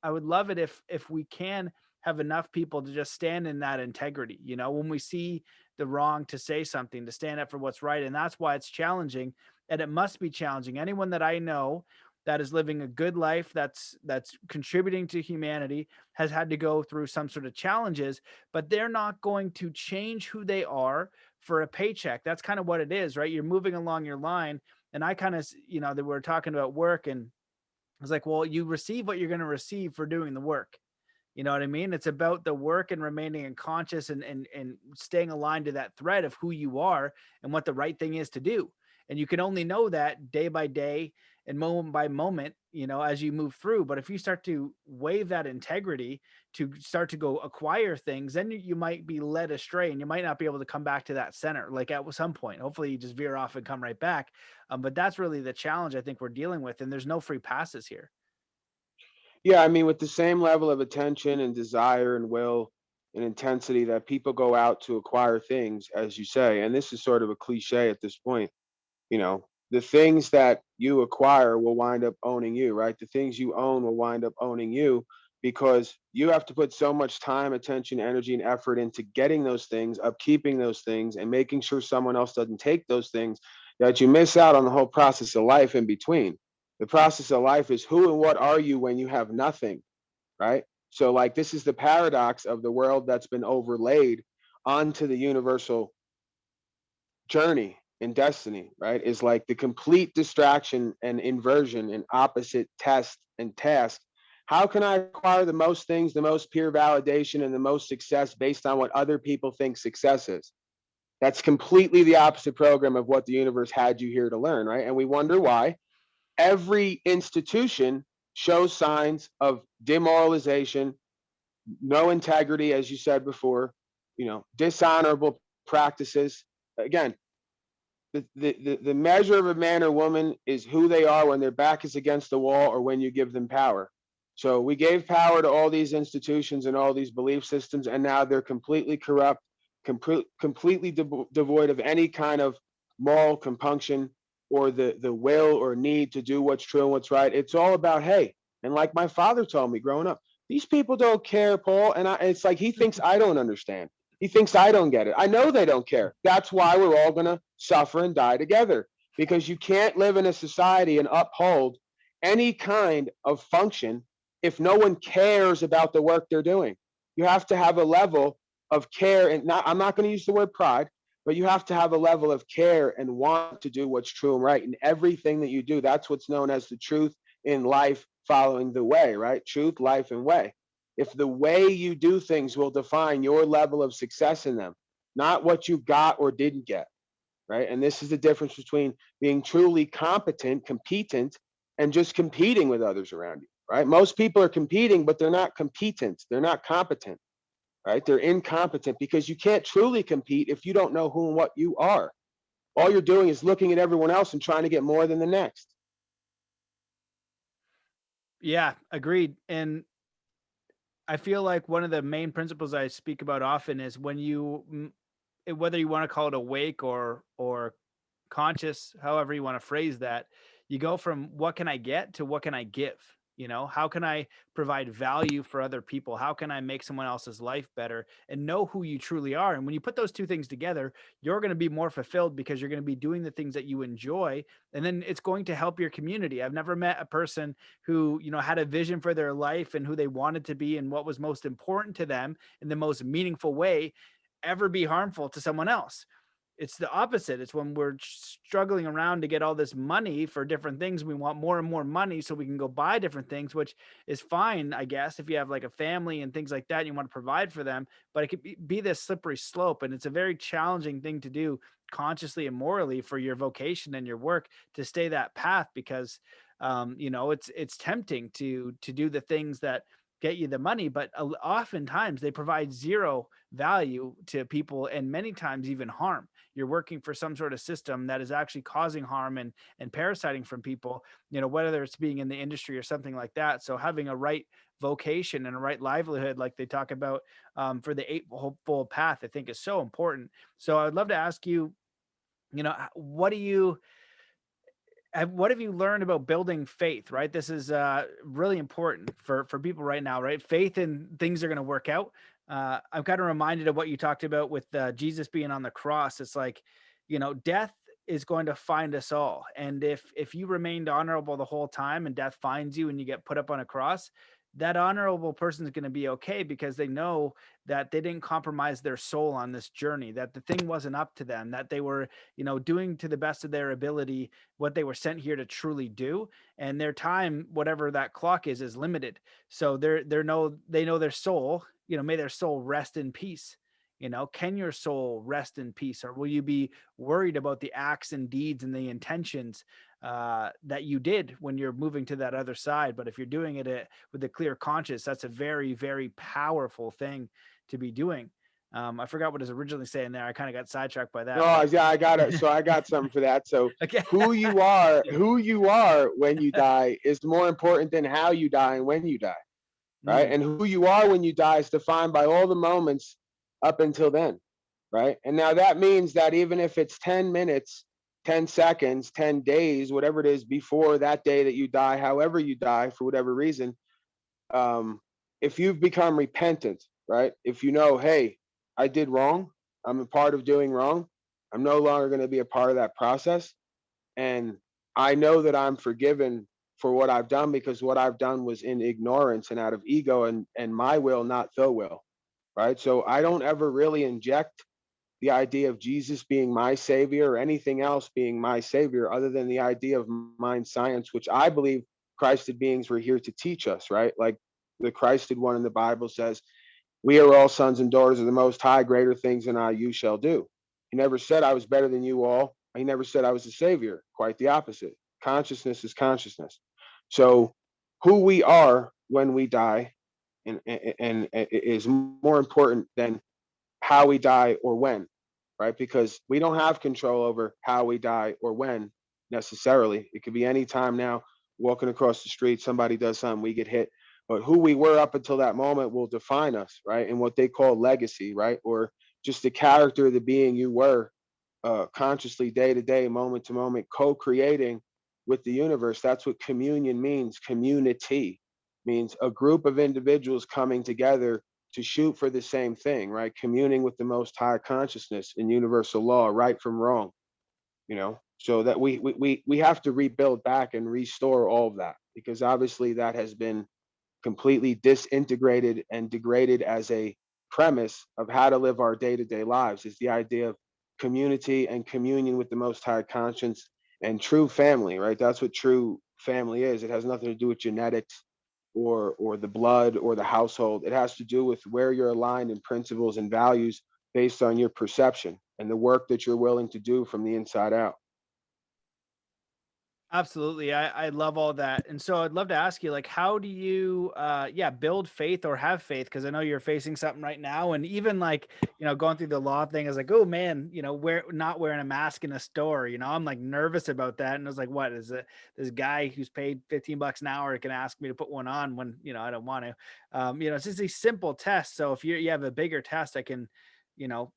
it if we can have enough people to just stand in that integrity, you know, when we see the wrong, to say something, to stand up for what's right. And that's why it's challenging. And it must be challenging. Anyone that I know that is living a good life, that's contributing to humanity, has had to go through some sort of challenges, but they're not going to change who they are for a paycheck. That's kind of what it is, right? You're moving along your line. And I kind of, you know, that we're talking about work, and I was like, well, you receive what you're going to receive for doing the work. You know what I mean? It's about the work and remaining unconscious, and staying aligned to that thread of who you are and what the right thing is to do. And you can only know that day by day and moment by moment, you know, as you move through. But if you start to waive that integrity to start to go acquire things, then you might be led astray, and you might not be able to come back to that center like at some point. Hopefully you just veer off and come right back. But that's really the challenge I think we're dealing with. And there's no free passes here. Yeah, I mean, with the same level of attention and desire and will and intensity that people go out to acquire things, as you say, and this is sort of a cliche at this point, you know, the things that you acquire will wind up owning you, right? The things you own will wind up owning you, because you have to put so much time, attention, energy, and effort into getting those things, upkeeping those things, and making sure someone else doesn't take those things, that you miss out on the whole process of life in between. The process of life is who and what are you when you have nothing, right? So, like, this is the paradox of the world that's been overlaid onto the universal journey and destiny, right? Is like the complete distraction and inversion and opposite test and task. How can I acquire the most things, the most peer validation, and the most success based on what other people think success is? That's completely the opposite program of what the universe had you here to learn, right? And we wonder why every institution shows signs of demoralization, no integrity, as you said before, you know, dishonorable practices. Again, the measure of a man or woman is who they are when their back is against the wall or when you give them power. So we gave power to all these institutions and all these belief systems, and now they're completely corrupt, completely devoid of any kind of moral compunction or the will or need to do what's true and what's right. It's all about, hey, and like my father told me growing up, these people don't care, Paul. And it's like he thinks I don't understand. He thinks I don't get it. I know they don't care. That's why we're all going to suffer and die together, because you can't live in a society and uphold any kind of function if no one cares about the work they're doing. You have to have a level of care, and not, I'm not going to use the word pride, but you have to have a level of care and want to do what's true and right in everything that you do. That's what's known as the truth in life, following the way, right? Truth, life, and way. If the way you do things will define your level of success in them, not what you got or didn't get, right? And this is the difference between being truly competent, competent, and just competing with others around you, right? Most people are competing, but they're not competent. They're not competent, right? They're incompetent, because you can't truly compete if you don't know who and what you are. All you're doing is looking at everyone else and trying to get more than the next. Yeah, agreed. And I feel like one of the main principles I speak about often is when whether you want to call it awake or conscious, however you want to phrase that, you go from what can I get to what can I give, You know, how can I provide value for other people? How can I make someone else's life better, and know who you truly are? And when you put those two things together, you're going to be more fulfilled because you're going to be doing the things that you enjoy. And then it's going to help your community. I've never met a person who, you know, had a vision for their life and who they wanted to be and what was most important to them in the most meaningful way ever be harmful to someone else. It's the opposite. It's when we're struggling around to get all this money for different things. We want more and more money so we can go buy different things, which is fine, I guess, if you have like a family and things like that, and you want to provide for them. But it could be this slippery slope. And it's a very challenging thing to do consciously and morally for your vocation and your work to stay that path, because you know, it's tempting to do the things that get you the money, but oftentimes they provide zero value to people, and many times even harm. You're working for some sort of system that is actually causing harm and parasiting from people, you know, whether it's being in the industry or something like that. So having a right vocation and a right livelihood, like they talk about for the eightfold path, I think is so important. So I'd love to ask you, you know, what have you learned about building faith, right? This is really important for people right now, right? Faith in things are going to work out. I'm kind of reminded of what you talked about with Jesus being on the cross. It's like, you know, death is going to find us all. And if you remained honorable the whole time and death finds you and you get put up on a cross, that honorable person is going to be okay, because they know that they didn't compromise their soul on this journey, that the thing wasn't up to them, that they were, you know, doing to the best of their ability what they were sent here to truly do. And their time, whatever that clock is limited. So they know their soul, you know, may their soul rest in peace. You know, can your soul rest in peace, or will you be worried about the acts and deeds and the intentions that you did when you're moving to that other side? But if you're doing it with a clear conscience, that's a very, very powerful thing to be doing. I forgot what I was originally saying there. I kind of got sidetracked by that, No, but yeah, I got it. So I got something for that. So okay. who you are when you die is more important than how you die and when you die, right? Mm, And who you are when you die is defined by all the moments up until then, right? And now that means that even if it's 10 minutes, 10 seconds, 10 days, whatever it is before that day that you die, however you die for whatever reason, um, if you've become repentant, right? If you know, hey, I did wrong, I'm a part of doing wrong, I'm no longer going to be a part of that process. And I know that I'm forgiven for what I've done because what I've done was in ignorance and out of ego and my will, not the will, right? So I don't ever really inject the idea of Jesus being my savior or anything else being my savior other than the idea of mind science, which I believe Christed beings were here to teach us, right? Like the Christed one in the Bible says, we are all sons and daughters of the Most High, greater things than I, you shall do. He never said I was better than you all. He never said I was a savior. Quite the opposite. Consciousness is consciousness. So who we are when we die and is more important than how we die or when, right? Because we don't have control over how we die or when necessarily. It could be any time now, walking across the street, somebody does something, we get hit. But who we were up until that moment will define us, right? And what they call legacy, right? Or just the character of the being you were consciously, day to day, moment to moment, co creating with the universe. That's what communion means. Community means a group of individuals coming together to shoot for the same thing, right? Communing with the most high consciousness in universal law, right from wrong, you know, so that we have to rebuild back and restore all of that because obviously that has been completely disintegrated and degraded as a premise of how to live our day-to-day lives is the idea of community and communion with the most high conscience and true family, right? That's what true family is. It has nothing to do with genetics or the blood or the household. It has to do with where you're aligned in principles and values based on your perception and the work that you're willing to do from the inside out. absolutely. I love all that. And so I'd love to ask you, like, how do you yeah, build faith or have faith? Because I know you're facing something right now. And even like, you know, going through the law thing, I was like, oh man, you know, not wearing a mask in a store, you know, I'm like nervous about that. And I was like, what is it? This guy who's paid $15 an hour can ask me to put one on when, you know, I don't want to. You know, it's just these simple tests. So if you have a bigger test, you know,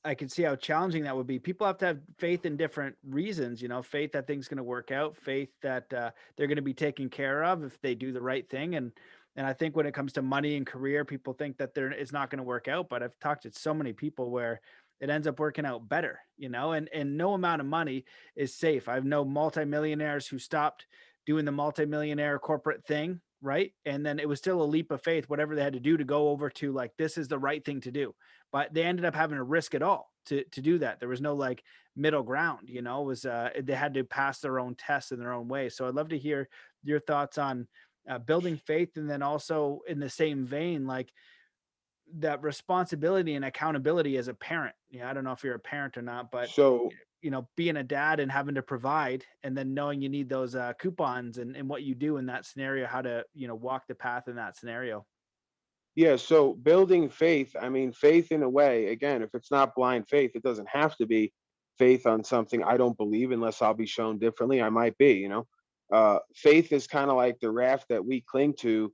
I can see how challenging that would be. People have to have faith in different reasons, faith that things going to work out, faith that they're going to be taken care of if they do the right thing. And I think when it comes to money and career, people think that it's not going to work out. But I've talked to so many people where it ends up working out better, and no amount of money is safe. I've known multimillionaires who stopped doing the multimillionaire corporate thing, right? And then it was still a leap of faith, whatever they had to do to go over to like, this is the right thing to do, but they ended up having to risk it all to do that. There was no like middle ground, it was they had to pass their own tests in their own way. So I'd love to hear your thoughts on building faith, and then also in the same vein, like that responsibility and accountability as a parent. I don't know if you're a parent or not, but So being a dad and having to provide, and then knowing you need those coupons, and what you do in that scenario, how to walk the path in that scenario. yeah, so building faith, I mean, faith in a way, again, if it's not blind faith, it doesn't have to be faith on something I don't believe unless I'll be shown differently. I might be, faith is kind of like the raft that we cling to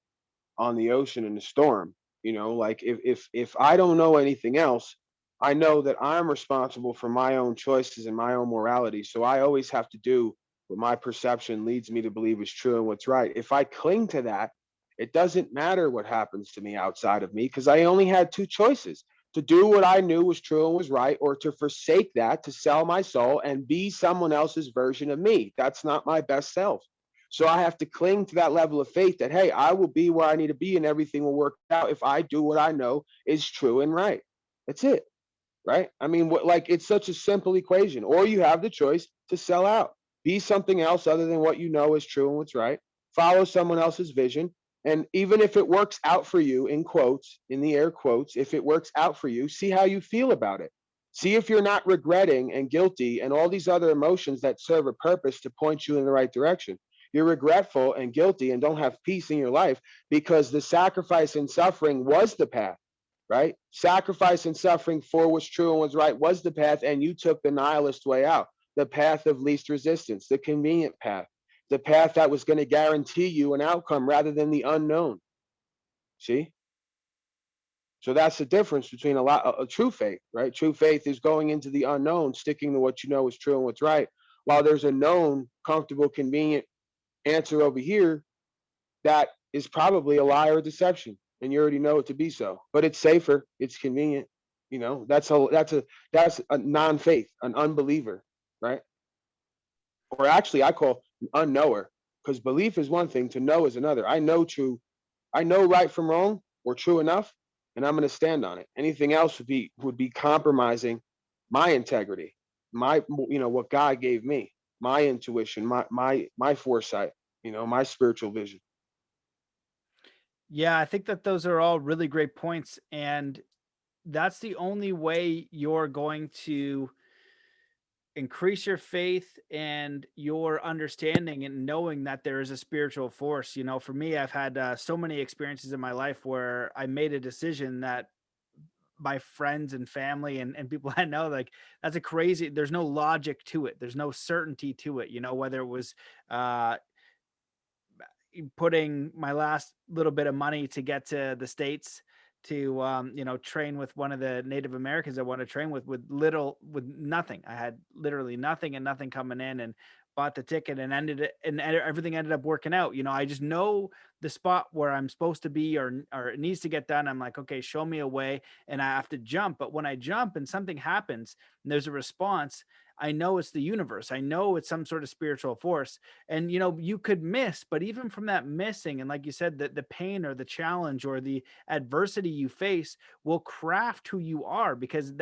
on the ocean in the storm. Like if I don't know anything else, I know that I'm responsible for my own choices and my own morality. So I always have to do what my perception leads me to believe is true and what's right. If I cling to that, it doesn't matter what happens to me outside of me, because I only had two choices: to do what I knew was true and was right, or to forsake that, to sell my soul and be someone else's version of me. That's not my best self. So I have to cling to that level of faith that, hey, I will be where I need to be and everything will work out if I do what I know is true and right. That's it. Right. I mean, like, it's such a simple equation. Or you have the choice to sell out, be something else other than what you know is true and what's right, follow someone else's vision. And even if it works out for you, in quotes, in the air quotes, if it works out for you, see how you feel about it. See if you're not regretting and guilty and all these other emotions that serve a purpose to point you in the right direction. You're regretful and guilty and don't have peace in your life because the sacrifice and suffering was the path, right? Sacrifice and suffering for what's true and what's right was the path, and you took the nihilist way out, the path of least resistance, the convenient path, the path that was going to guarantee you an outcome rather than the unknown. See? So that's the difference between a true faith, right? True faith is going into the unknown, sticking to what you know is true and what's right, while there's a known, comfortable, convenient answer over here that is probably a lie or deception, and you already know it to be so. But it's safer, it's convenient. That's a non-faith, an unbeliever, right? Or actually, I call an unknower, because belief is one thing, to know is another. I know right from wrong or true enough, and I'm going to stand on it. Anything else would be compromising my integrity, my what God gave me, my intuition, my foresight, my spiritual vision. Yeah, I think that those are all really great points, and that's the only way you're going to increase your faith and your understanding and knowing that there is a spiritual force. For me, I've had so many experiences in my life where I made a decision that my friends and family and people I know, like, that's a crazy, there's no logic to it. There's no certainty to it, whether it was uh putting my last little bit of money to get to the States to train with one of the Native Americans I want to train with nothing. I had literally nothing and nothing coming in, and bought the ticket and everything ended up working out. I just know the spot where I'm supposed to be, or it needs to get done. I'm like, okay, show me a way, and I have to jump. But when I jump and something happens and there's a response, I know it's the universe. I know it's some sort of spiritual force. And you could miss, but even from that missing, and like you said, the pain or the challenge or the adversity you face will craft who you are, because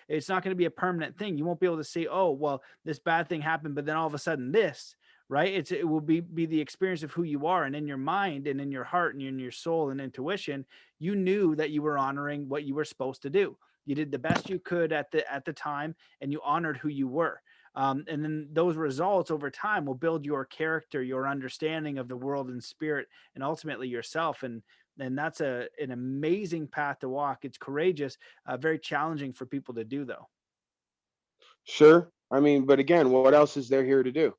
it's not going to be a permanent thing. You won't be able to say, oh well, this bad thing happened, but then all of a sudden this, right? It will be the experience of who you are, and in your mind and in your heart and in your soul and intuition, you knew that you were honoring what you were supposed to do. You did the best you could at the time, and you honored who you were. And then those results over time will build your character, your understanding of the world and spirit, and ultimately yourself. And that's an amazing path to walk. It's courageous, very challenging for people to do, though. Sure. I mean, but again, what else is there here to do?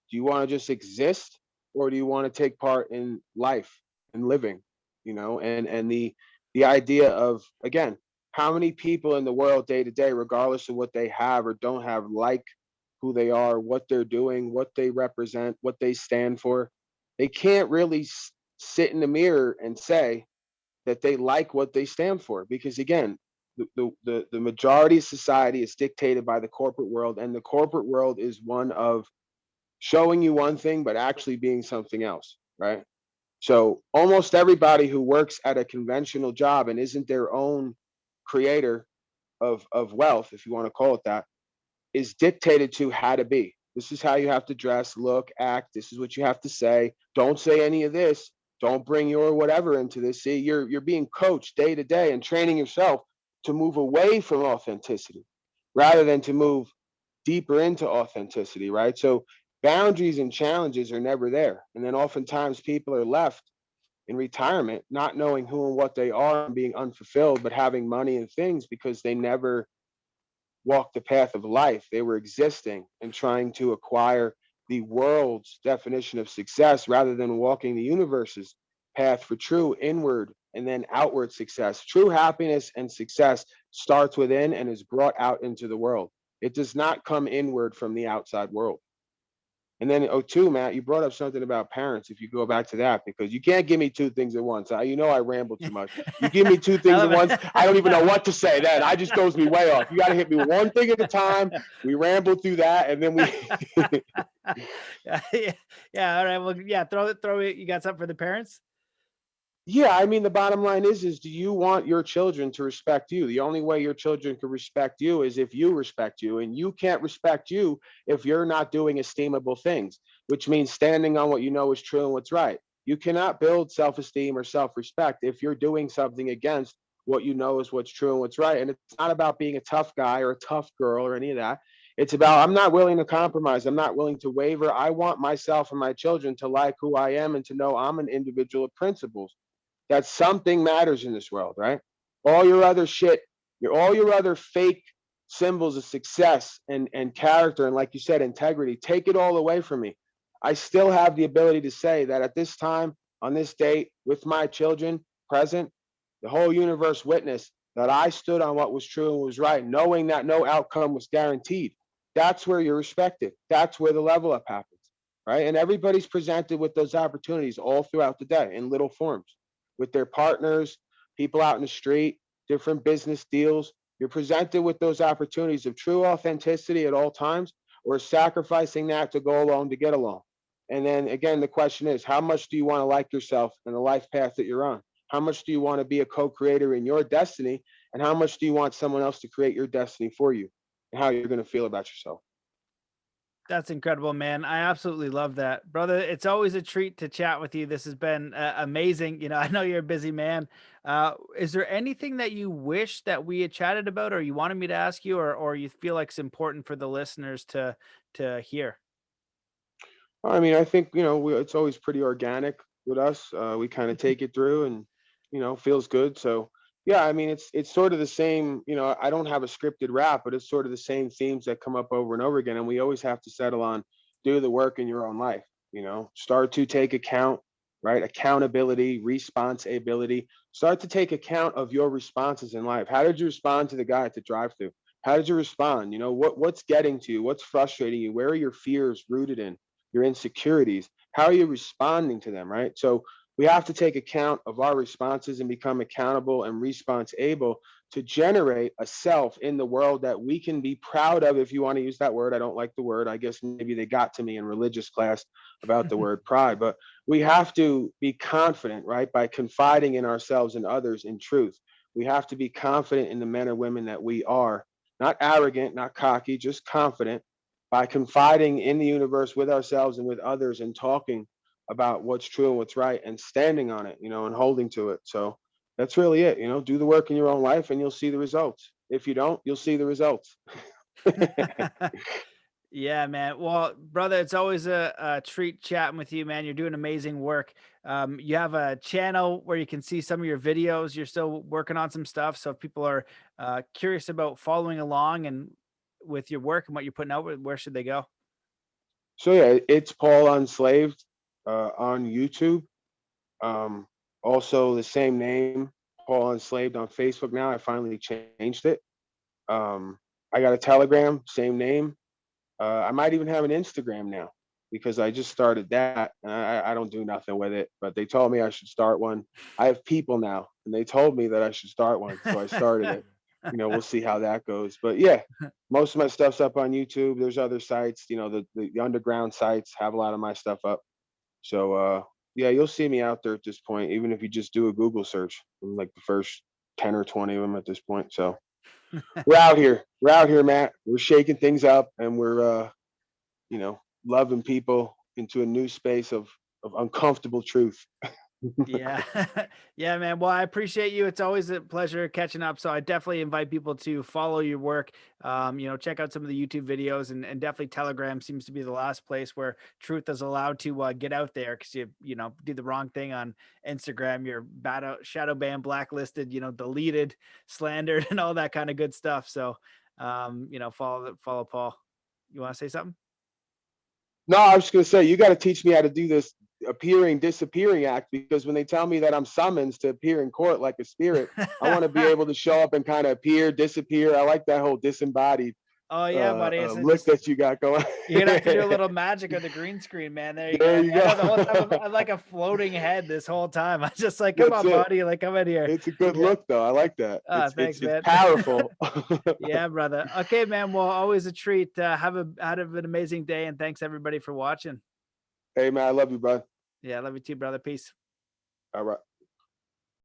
Do you want to just exist, or do you want to take part in life and living? And the idea of, again, how many people in the world day to day, regardless of what they have or don't have, like who they are, what they're doing, what they represent, what they stand for? They can't really sit in the mirror and say that they like what they stand for, because again, the majority of society is dictated by the corporate world, and the corporate world is one of showing you one thing but actually being something else, right? So almost everybody who works at a conventional job and isn't their own creator of wealth, if you want to call it that, is dictated to how to be. This is how you have to dress, look, act. This is what you have to say. Don't say any of this. Don't bring your whatever into this. See, you're being coached day to day and training yourself to move away from authenticity rather than to move deeper into authenticity, right? So boundaries and challenges are never there. And then oftentimes people are left in retirement not knowing who and what they are and being unfulfilled, but having money and things because they never walked the path of life. They were existing and trying to acquire the world's definition of success rather than walking the universe's path for true inward and then outward success. True happiness and success starts within and is brought out into the world. It does not come inward from the outside world. And then, oh, two, Matt, you brought up something about parents. If you go back to that, because you can't give me two things at once. You know, I ramble too much. You give me two I things love at once, I don't even know it. what to say. Then I just throws me way off. You got to hit me one thing at a time. We ramble through that, and then we. Yeah, yeah, yeah. All right. Well, yeah. Throw it. You got something for the parents? Yeah, I mean, the bottom line is do you want your children to respect you? The only way your children can respect you is if you respect you, and you can't respect you if you're not doing esteemable things, which means standing on what you know is true and what's right. You cannot build self-esteem or self-respect if you're doing something against what you know is what's true and what's right. And it's not about being a tough guy or a tough girl or any of that. It's about I'm not willing to compromise. I'm not willing to waver. I want myself and my children to like who I am and to know I'm an individual of principles, that something matters in this world, right? All your other shit, all your other fake symbols of success and character and, like you said, integrity, take it all away from me. I still have the ability to say that at this time, on this date, with my children present, the whole universe witnessed that I stood on what was true and was right, knowing that no outcome was guaranteed. That's where you're respected. That's where the level up happens, right? And everybody's presented with those opportunities all throughout the day in little forms with their partners, people out in the street, different business deals. You're presented with those opportunities of true authenticity at all times, or sacrificing that to go along to get along. And then again, the question is, how much do you want to like yourself and the life path that you're on? How much do you want to be a co-creator in your destiny? And how much do you want someone else to create your destiny for you? And how you're going to feel about yourself? That's incredible, man. I absolutely love that, brother. It's always a treat to chat with you. This has been amazing. You know, I know you're a busy man. Is there anything that you wish that we had chatted about, or you wanted me to ask you, or you feel like it's important for the listeners to hear? I mean, I think, it's always pretty organic with us. We kind of take it through and, feels good. So, yeah, I mean, it's sort of the same, I don't have a scripted rap, but it's sort of the same themes that come up over and over again. And we always have to settle on do the work in your own life, start to take account, right? Accountability, responsibility. Start to take account of your responses in life. How did you respond to the guy at the drive-through? How did you respond? What's getting to you? What's frustrating you? Where are your fears rooted in? Your insecurities, how are you responding to them, right? So we have to take account of our responses and become accountable and response able to generate a self in the world that we can be proud of. If you want to use that word, I don't like the word. I guess maybe they got to me in religious class about the word pride, but we have to be confident, right? By confiding in ourselves and others in truth. We have to be confident in the men or women that we are, not arrogant, not cocky, just confident, by confiding in the universe with ourselves and with others and talking about what's true and what's right and standing on it, and holding to it. So that's really it. Do the work in your own life and you'll see the results. If you don't, you'll see the results. Yeah, man. Well, brother, it's always a treat chatting with you, man. You're doing amazing work. You have a channel where you can see some of your videos. You're still working on some stuff. So if people are curious about following along and with your work and what you're putting out, where should they go? So yeah, it's Paul Unslaved on YouTube. Um, Also the same name, Paul Enslaved on Facebook now. I finally changed it. I got a Telegram, same name. I might even have an Instagram now because I just started that, and I don't do nothing with it. But they told me I should start one. I have people now, and they told me that I should start one, so I started it. We'll see how that goes. But yeah, most of my stuff's up on YouTube. There's other sites, the underground sites have a lot of my stuff up. So yeah, you'll see me out there at this point, even if you just do a Google search. I'm like the first 10 or 20 of them at this point. So we're out here. We're out here, Matt. We're shaking things up, and we're loving people into a new space of uncomfortable truth. Yeah. Yeah, man. Well, I appreciate you. It's always a pleasure catching up. So I definitely invite people to follow your work. Check out some of the YouTube videos, and definitely Telegram seems to be the last place where truth is allowed to get out there. Cause you do the wrong thing on Instagram, you're shadow banned, blacklisted, deleted, slandered, and all that kind of good stuff. So, follow Paul. You want to say something? No, I was just gonna say you got to teach me how to do this appearing disappearing act, because when they tell me that I'm summoned to appear in court like a spirit, I want to be able to show up and kind of appear, disappear. I like that whole disembodied Oh yeah, buddy. So look just that you got going. you're gonna have to do a little magic of the green screen, man. There you There go. you I know the whole time go. I'm like a floating head this whole time. I just like, come That's on, it. buddy. Like, come in here. It's a good Yeah. look though. I like that. Ah, thanks, It's man. powerful. Yeah, brother. Okay, man. Well, always a treat. Have an amazing day, and thanks everybody for watching. Hey man, I love you, bud. Yeah, love you too, brother. Peace. All right.